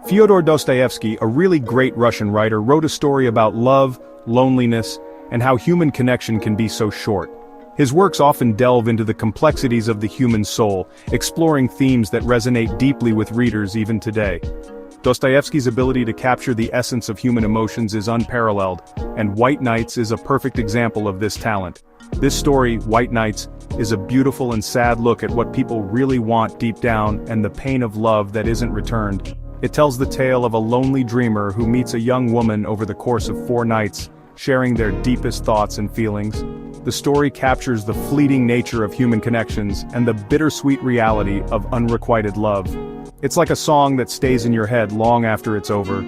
Fyodor Dostoyevsky, a really great Russian writer, wrote a story about love, loneliness, and how human connection can be so short. His works often delve into the complexities of the human soul, exploring themes that resonate deeply with readers even today. Dostoyevsky's ability to capture the essence of human emotions is unparalleled, and White Nights is a perfect example of this talent. This story, White Nights, is a beautiful and sad look at what people really want deep down and the pain of love that isn't returned. It tells the tale of a lonely dreamer who meets a young woman over the course of 4 nights, sharing their deepest thoughts and feelings. The story captures the fleeting nature of human connections and the bittersweet reality of unrequited love. It's like a song that stays in your head long after it's over.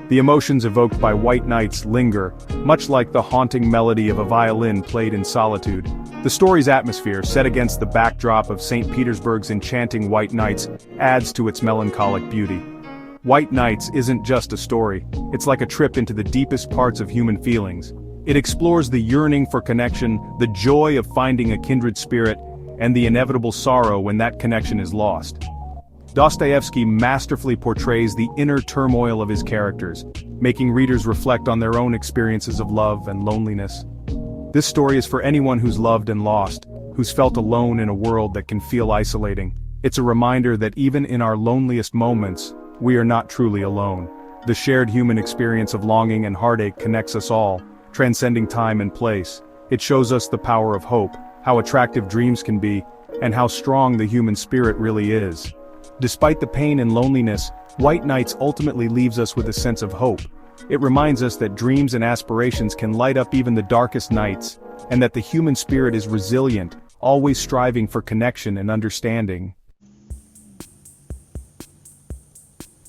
The emotions evoked by White Nights linger, much like the haunting melody of a violin played in solitude. The story's atmosphere, set against the backdrop of St. Petersburg's enchanting white nights, adds to its melancholic beauty. White Nights isn't just a story, it's like a trip into the deepest parts of human feelings. It explores the yearning for connection, the joy of finding a kindred spirit, and the inevitable sorrow when that connection is lost. Dostoyevsky masterfully portrays the inner turmoil of his characters, making readers reflect on their own experiences of love and loneliness. This story is for anyone who's loved and lost, who's felt alone in a world that can feel isolating. It's a reminder that even in our loneliest moments, we are not truly alone. The shared human experience of longing and heartache connects us all, transcending time and place. It shows us the power of hope, how attractive dreams can be, and how strong the human spirit really is. Despite the pain and loneliness, White Nights ultimately leaves us with a sense of hope. It reminds us that dreams and aspirations can light up even the darkest nights, and that the human spirit is resilient, always striving for connection and understanding.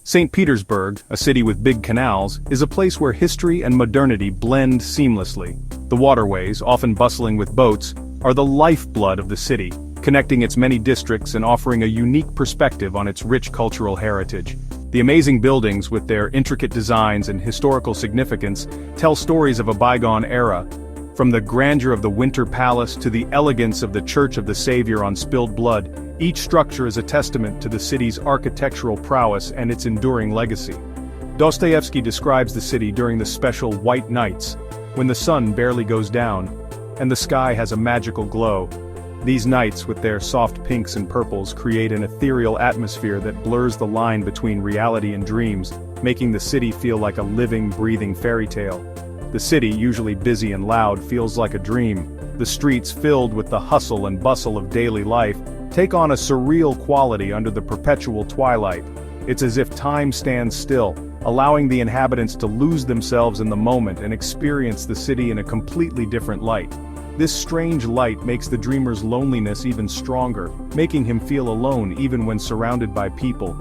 St. Petersburg, a city with big canals, is a place where history and modernity blend seamlessly. The waterways, often bustling with boats, are the lifeblood of the city, connecting its many districts and offering a unique perspective on its rich cultural heritage. The amazing buildings, with their intricate designs and historical significance, tell stories of a bygone era. From the grandeur of the Winter Palace to the elegance of the Church of the Savior on Spilled Blood, each structure is a testament to the city's architectural prowess and its enduring legacy. Dostoyevsky describes the city during the special White Nights, when the sun barely goes down, and the sky has a magical glow. These nights, with their soft pinks and purples, create an ethereal atmosphere that blurs the line between reality and dreams, making the city feel like a living, breathing fairy tale. The city, usually busy and loud, feels like a dream. The streets, filled with the hustle and bustle of daily life, take on a surreal quality under the perpetual twilight. It's as if time stands still, allowing the inhabitants to lose themselves in the moment and experience the city in a completely different light. This strange light makes the dreamer's loneliness even stronger, making him feel alone even when surrounded by people.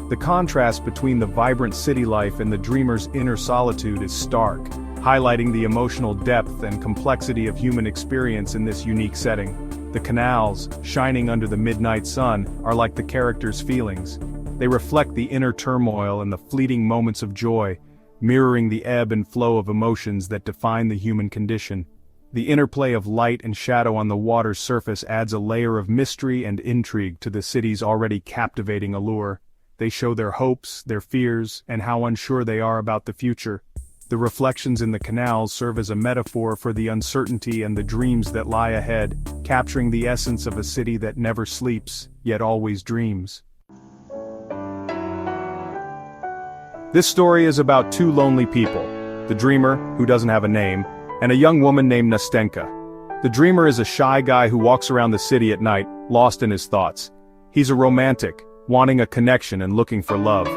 The contrast between the vibrant city life and the dreamer's inner solitude is stark, highlighting the emotional depth and complexity of human experience in this unique setting. The canals, shining under the midnight sun, are like the characters' feelings. They reflect the inner turmoil and the fleeting moments of joy, mirroring the ebb and flow of emotions that define the human condition. The interplay of light and shadow on the water's surface adds a layer of mystery and intrigue to the city's already captivating allure. They show their hopes, their fears, and how unsure they are about the future. The reflections in the canals serve as a metaphor for the uncertainty and the dreams that lie ahead, capturing the essence of a city that never sleeps, yet always dreams. This story is about 2 lonely people, the dreamer, who doesn't have a name, and a young woman named Nastenka. The dreamer is a shy guy who walks around the city at night, lost in his thoughts. He's a romantic, wanting a connection and looking for love.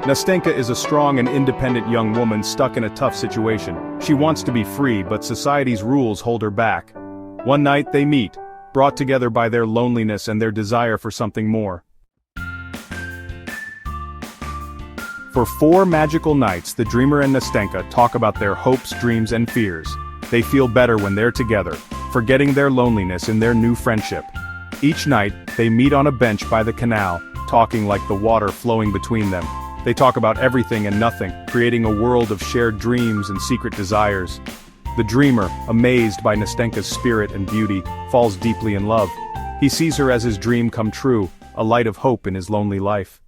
Nastenka is a strong and independent young woman stuck in a tough situation. She wants to be free, but society's rules hold her back. One night they meet, brought together by their loneliness and their desire for something more. For 4 magical nights, the dreamer and Nastenka talk about their hopes, dreams, and fears. They feel better when they're together, forgetting their loneliness in their new friendship. Each night, they meet on a bench by the canal, talking like the water flowing between them. They talk about everything and nothing, creating a world of shared dreams and secret desires. The dreamer, amazed by Nastenka's spirit and beauty, falls deeply in love. He sees her as his dream come true, a light of hope in his lonely life.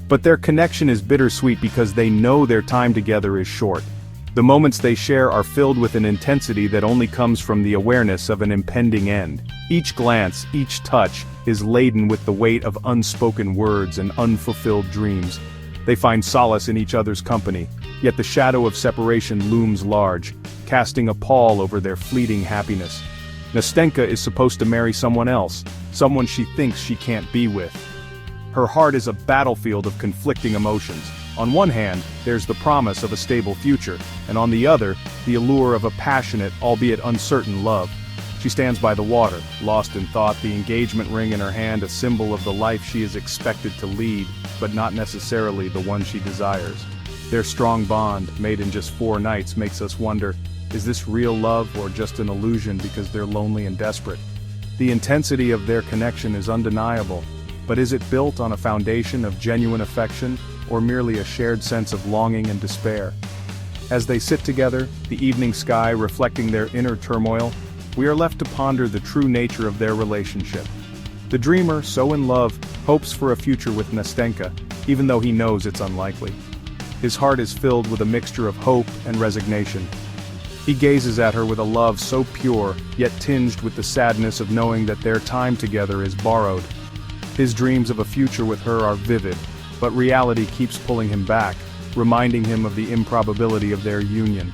But their connection is bittersweet because they know their time together is short. The moments they share are filled with an intensity that only comes from the awareness of an impending end. Each glance, each touch, is laden with the weight of unspoken words and unfulfilled dreams. They find solace in each other's company, yet the shadow of separation looms large, casting a pall over their fleeting happiness. Nastenka is supposed to marry someone else, someone she thinks she can't be with. Her heart is a battlefield of conflicting emotions. On one hand, there's the promise of a stable future, and on the other, the allure of a passionate, albeit uncertain love. She stands by the water, lost in thought, the engagement ring in her hand a symbol of the life she is expected to lead, but not necessarily the one she desires. Their strong bond, made in just 4 nights, makes us wonder, is this real love or just an illusion because they're lonely and desperate? The intensity of their connection is undeniable, but is it built on a foundation of genuine affection, or merely a shared sense of longing and despair? As they sit together, the evening sky reflecting their inner turmoil, we are left to ponder the true nature of their relationship. The dreamer, so in love, hopes for a future with Nastenka, even though he knows it's unlikely. His heart is filled with a mixture of hope and resignation. He gazes at her with a love so pure, yet tinged with the sadness of knowing that their time together is borrowed. His dreams of a future with her are vivid, but reality keeps pulling him back, reminding him of the improbability of their union.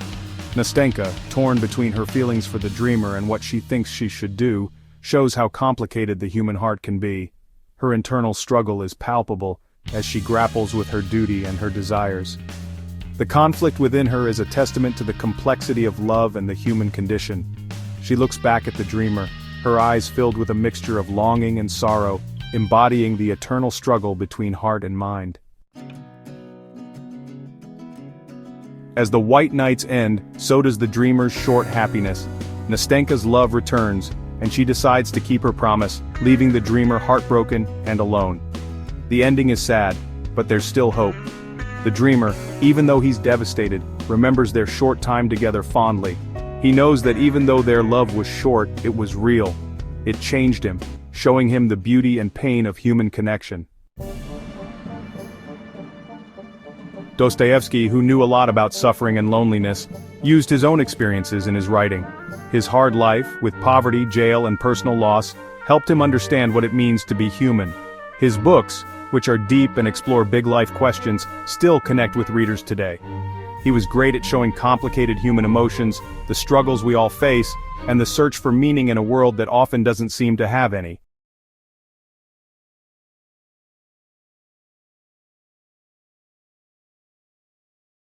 Nastenka, torn between her feelings for the dreamer and what she thinks she should do, shows how complicated the human heart can be. Her internal struggle is palpable, as she grapples with her duty and her desires. The conflict within her is a testament to the complexity of love and the human condition. She looks back at the dreamer, her eyes filled with a mixture of longing and sorrow, embodying the eternal struggle between heart and mind. As the white nights end, so does the dreamer's short happiness. Nastenka's love returns, and she decides to keep her promise, leaving the dreamer heartbroken and alone. The ending is sad, but there's still hope. The dreamer, even though he's devastated, remembers their short time together fondly. He knows that even though their love was short, it was real. It changed him, showing him the beauty and pain of human connection. Dostoyevsky, who knew a lot about suffering and loneliness, used his own experiences in his writing. His hard life, with poverty, jail, and personal loss, helped him understand what it means to be human. His books, which are deep and explore big life questions, still connect with readers today. He was great at showing complicated human emotions, the struggles we all face, and the search for meaning in a world that often doesn't seem to have any.